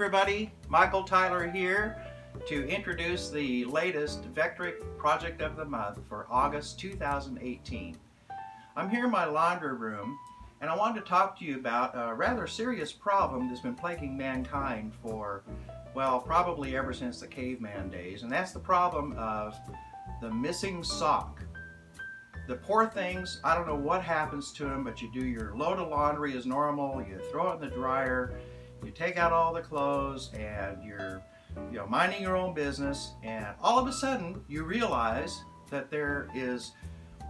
everybody, Michael Tyler here to introduce the latest Vectric project of the month for August 2018. I'm here in my laundry room and I wanted to talk to you about a rather serious problem that's been plaguing mankind for, well, probably ever since the caveman days, and that's the problem of the missing sock. The poor things, I don't know what happens to them, but you do your load of laundry as normal, you throw it in the dryer, you take out all the clothes, and you're minding your own business, and all of a sudden you realize that there is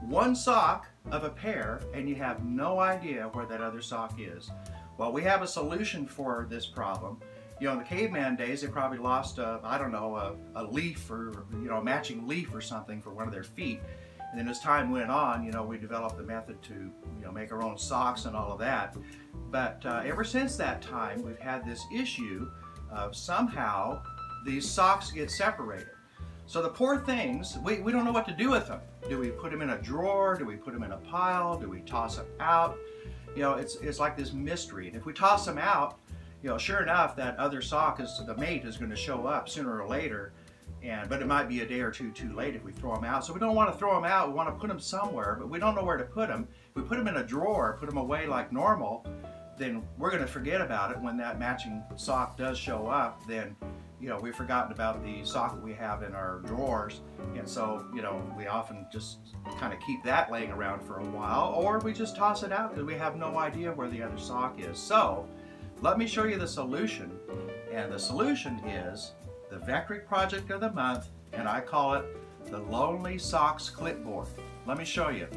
one sock of a pair and you have no idea where that other sock is. Well, we have a solution for this problem. In the caveman days, they probably lost a leaf or a matching leaf or something for one of their feet. And then as time went on, we developed the method to make our own socks and all of that. But ever since that time, we've had this issue of somehow these socks get separated. So the poor things, we don't know what to do with them. Do we put them in a drawer? Do we put them in a pile? Do we toss them out? It's like this mystery. And if we toss them out, sure enough, that other sock, the mate, is going to show up sooner or later. But it might be a day or two too late if we throw them out. So we don't want to throw them out. We want to put them somewhere, but we don't know where to put them. If we put them in a drawer, put them away like normal, then we're going to forget about it. When that matching sock does show up, then we've forgotten about the sock that we have in our drawers, and so we often just kind of keep that laying around for a while, or we just toss it out because we have no idea where the other sock is. So let me show you the solution, and the solution is the Vectric project of the month, and I call it the Lonely Socks Clipboard. Let me show you.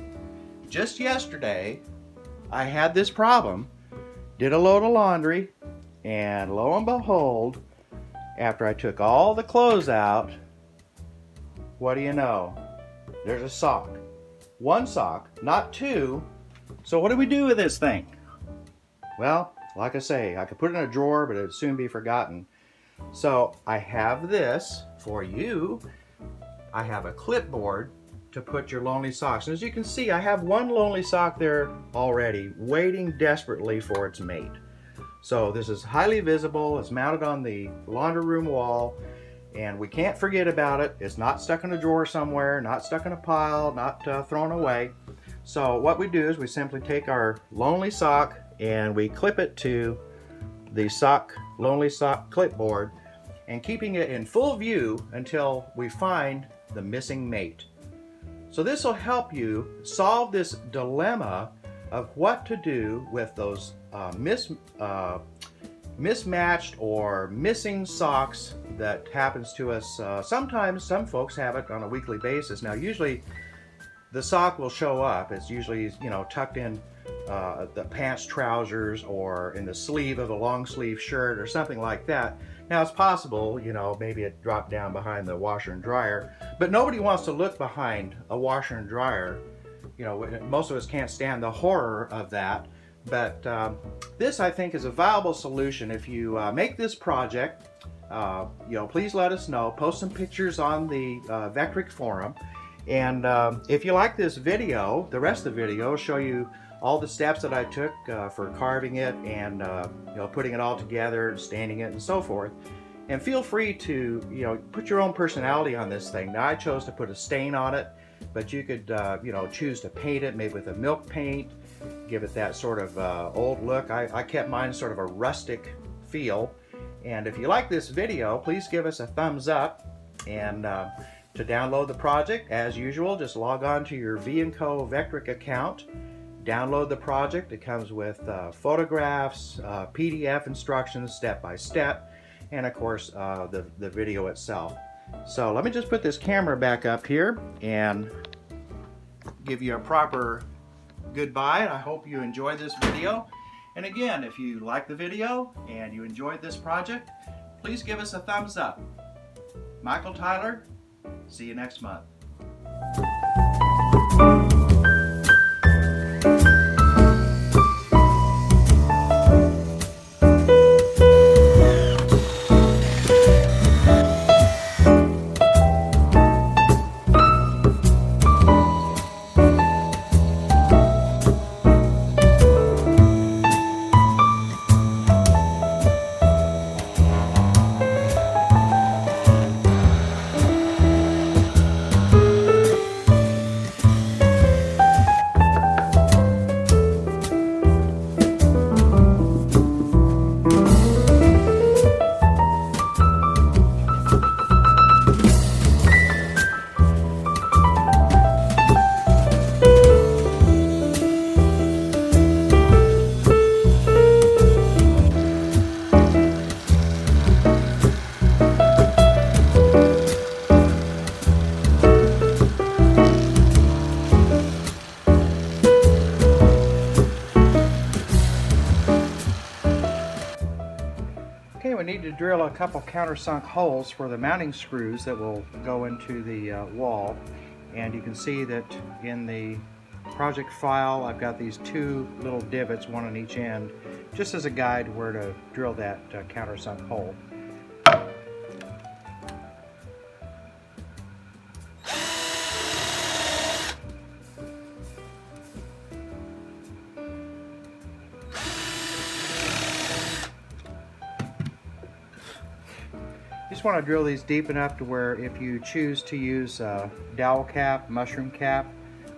Just yesterday I had this problem, did a load of laundry, and lo and behold, after I took all the clothes out, what do you know? There's a sock. One sock, not two. So what do we do with this thing? Well, like I say, I could put it in a drawer, but it would soon be forgotten. So I have this for you. I have a clipboard to put your lonely socks. And as you can see, I have one lonely sock there already, waiting desperately for its mate. So this is highly visible. It's mounted on the laundry room wall, and we can't forget about it. It's not stuck in a drawer somewhere, not stuck in a pile, not thrown away. So what we do is we simply take our lonely sock and we clip it to the lonely sock clipboard, and keeping it in full view until we find the missing mate. So this will help you solve this dilemma of what to do with those mismatched or missing socks that happens to us. Sometimes some folks have it on a weekly basis. Now usually the sock will show up. It's usually tucked in the pants, trousers, or in the sleeve of a long sleeve shirt or something like that. Now it's possible, maybe it dropped down behind the washer and dryer, but nobody wants to look behind a washer and dryer. Most of us can't stand the horror of that. But this, I think, is a viable solution. If you make this project, please let us know. Post some pictures on the Vectric forum. And if you like this video, the rest of the video will show you all the steps that I took for carving it and putting it all together, staining it, and so forth. And feel free to put your own personality on this thing. Now I chose to put a stain on it, but you could choose to paint it, maybe with a milk paint, give it that sort of old look. I kept mine sort of a rustic feel. And if you like this video, please give us a thumbs up. And to download the project, as usual, just log on to your V&Co Vectric account. Download the project. It comes with photographs, PDF instructions step by step, and of course the video itself. So let me just put this camera back up here and give you a proper goodbye. I hope you enjoyed this video. And again, if you like the video and you enjoyed this project, please give us a thumbs up. Michael Tyler, see you next month. need to drill a couple countersunk holes for the mounting screws that will go into the wall. And you can see that in the project file I've got these two little divots, one on each end, just as a guide where to drill that countersunk hole. Just want to drill these deep enough to where if you choose to use a dowel cap, mushroom cap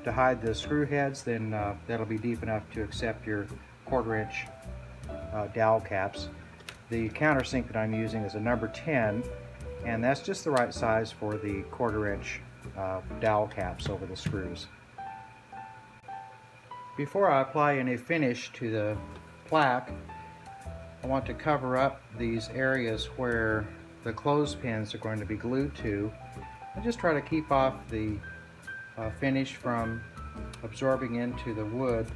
to hide the screw heads, then that'll be deep enough to accept your 1/4 inch dowel caps. The countersink that I'm using is a number 10, and that's just the right size for the 1/4 inch dowel caps over the screws. Before I apply any finish to the plaque, I want to cover up these areas where the clothespins are going to be glued to, and just try to keep off the finish from absorbing into the wood.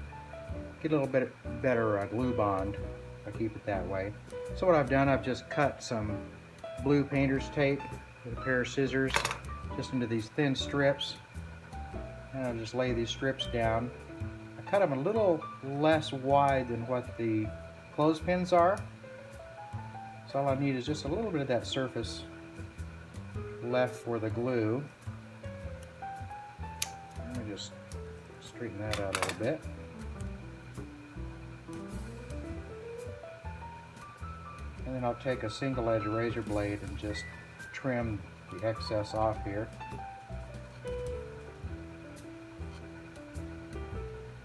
Get a little bit better glue bond if I keep it that way. So what I've done, I've just cut some blue painter's tape with a pair of scissors just into these thin strips, and I'll just lay these strips down. I cut them a little less wide than what the clothespins are. So all I need is just a little bit of that surface left for the glue. Let me just straighten that out a little bit. And then I'll take a single edge razor blade and just trim the excess off here.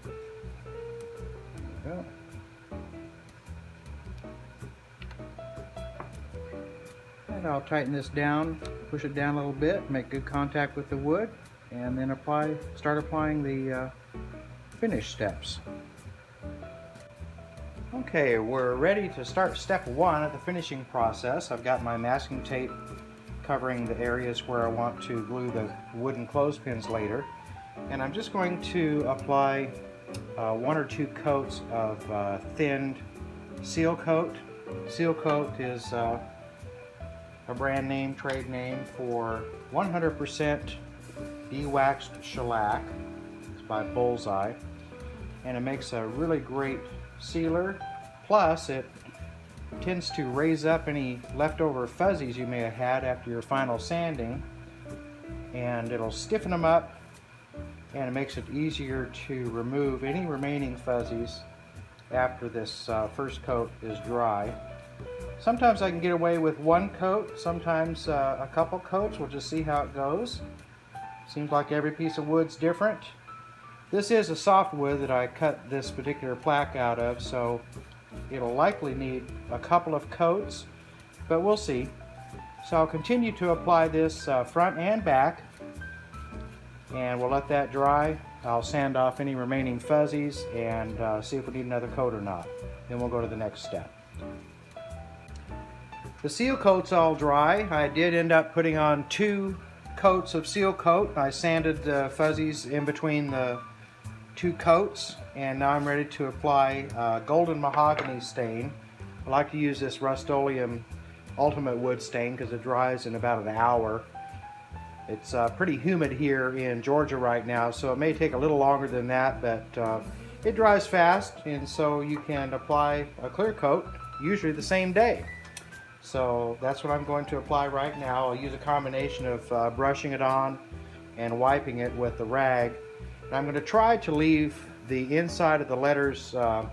There we go. And I'll tighten this down, push it down a little bit, make good contact with the wood, and then start applying the finish steps. Okay, we're ready to start step 1 of the finishing process. I've got my masking tape covering the areas where I want to glue the wooden clothespins later, and I'm just going to apply 1 or 2 coats of thinned seal coat. Seal coat is a brand name, trade name for 100% de-waxed shellac. It's by Bullseye, and it makes a really great sealer. Plus, it tends to raise up any leftover fuzzies you may have had after your final sanding, and it'll stiffen them up, and it makes it easier to remove any remaining fuzzies after this first coat is dry. Sometimes I can get away with 1 coat, sometimes a couple coats. We'll just see how it goes. Seems like every piece of wood's different. This is a softwood that I cut this particular plaque out of, so it'll likely need a couple of coats, but we'll see. So I'll continue to apply this front and back, and we'll let that dry. I'll sand off any remaining fuzzies and see if we need another coat or not. Then we'll go to the next step. The seal coat's all dry. I did end up putting on 2 coats of seal coat. I sanded the fuzzies in between the 2 coats, and now I'm ready to apply golden mahogany stain. I like to use this Rust-Oleum Ultimate Wood stain because it dries in about an hour. It's pretty humid here in Georgia right now, so it may take a little longer than that, but it dries fast, and so you can apply a clear coat usually the same day. So that's what I'm going to apply right now. I'll use a combination of brushing it on and wiping it with the rag. And I'm going to try to leave the inside of the letters a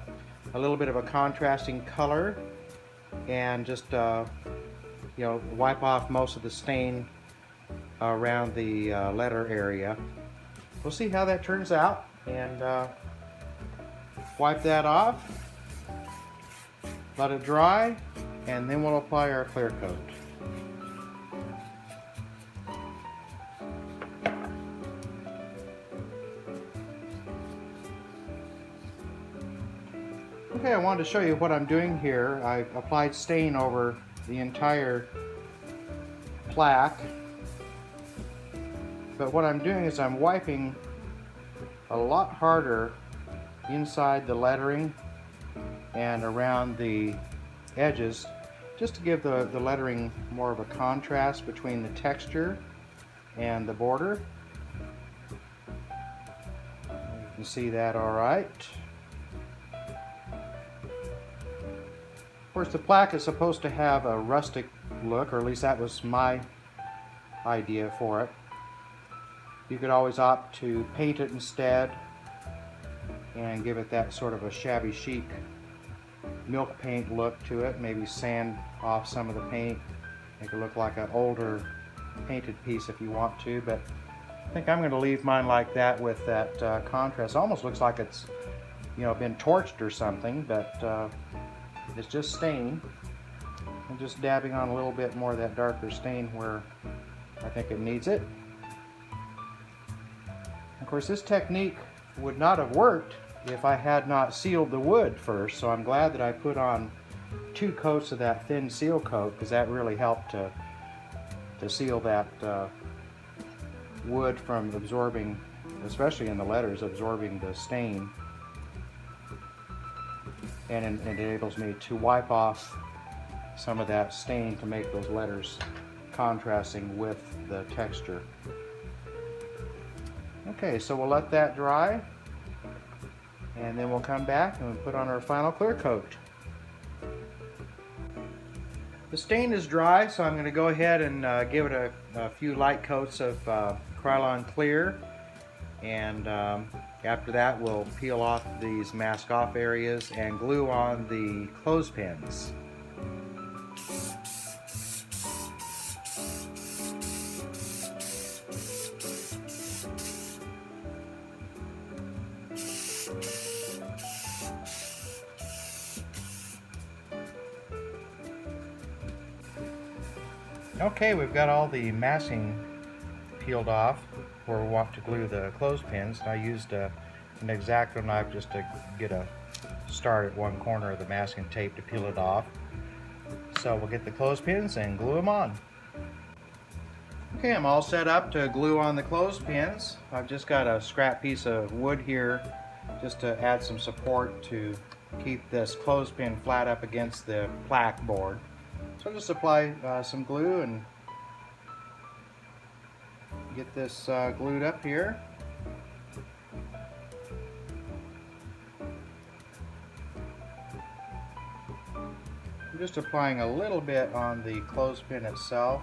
little bit of a contrasting color, and just wipe off most of the stain around the letter area. We'll see how that turns out, and wipe that off, let it dry, and then we'll apply our clear coat. Okay, I wanted to show you what I'm doing here. I applied stain over the entire plaque, but what I'm doing is I'm wiping a lot harder inside the lettering and around the edges just to give the lettering more of a contrast between the texture and the border. You can see that all right. Of course, the plaque is supposed to have a rustic look, or at least that was my idea for it. You could always opt to paint it instead and give it that sort of a shabby chic milk paint look to it. Maybe sand off some of the paint, make it look like an older painted piece if you want to, but I think I'm going to leave mine like that with that contrast. It almost looks like it's, you know, been torched or something, but it's just stain. I'm just dabbing on a little bit more of that darker stain where I think it needs it. Of course, this technique would not have worked if I had not sealed the wood first, so I'm glad that I put on 2 coats of that thin seal coat, because that really helped to seal that wood from absorbing, especially in the letters, absorbing the stain. And it enables me to wipe off some of that stain to make those letters contrasting with the texture. Okay, so we'll let that dry, and then we'll come back and we'll put on our final clear coat. The stain is dry, so I'm going to go ahead and give it a few light coats of Krylon clear, and after that we'll peel off these mask off areas and glue on the clothespins. Okay, we've got all the masking peeled off where we want to glue the clothespins. I used an X-Acto knife just to get a start at one corner of the masking tape to peel it off. So we'll get the clothespins and glue them on. Okay, I'm all set up to glue on the clothespins. I've just got a scrap piece of wood here just to add some support to keep this clothespin flat up against the plaque board. So I'll just apply some glue and get this glued up here. I'm just applying a little bit on the clothespin itself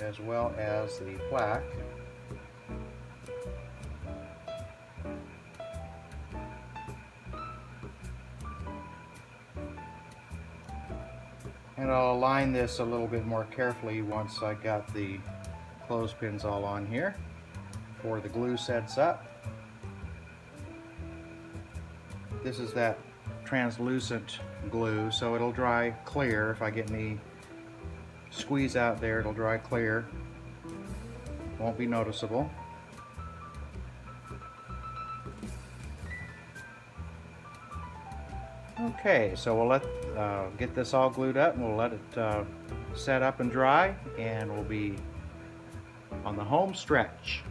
as well as the plaque. And I'll align this a little bit more carefully once I got the clothespins all on here before the glue sets up. This is that translucent glue, so it'll dry clear. If I get any squeeze out there, it'll dry clear. Won't be noticeable. Okay, so we'll get this all glued up and we'll let it set up and dry, and we'll be on the home stretch.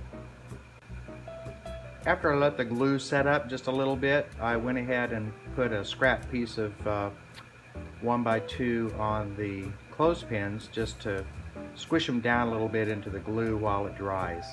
After I let the glue set up just a little bit, I went ahead and put a scrap piece of 1x2 on the clothespins just to squish them down a little bit into the glue while it dries.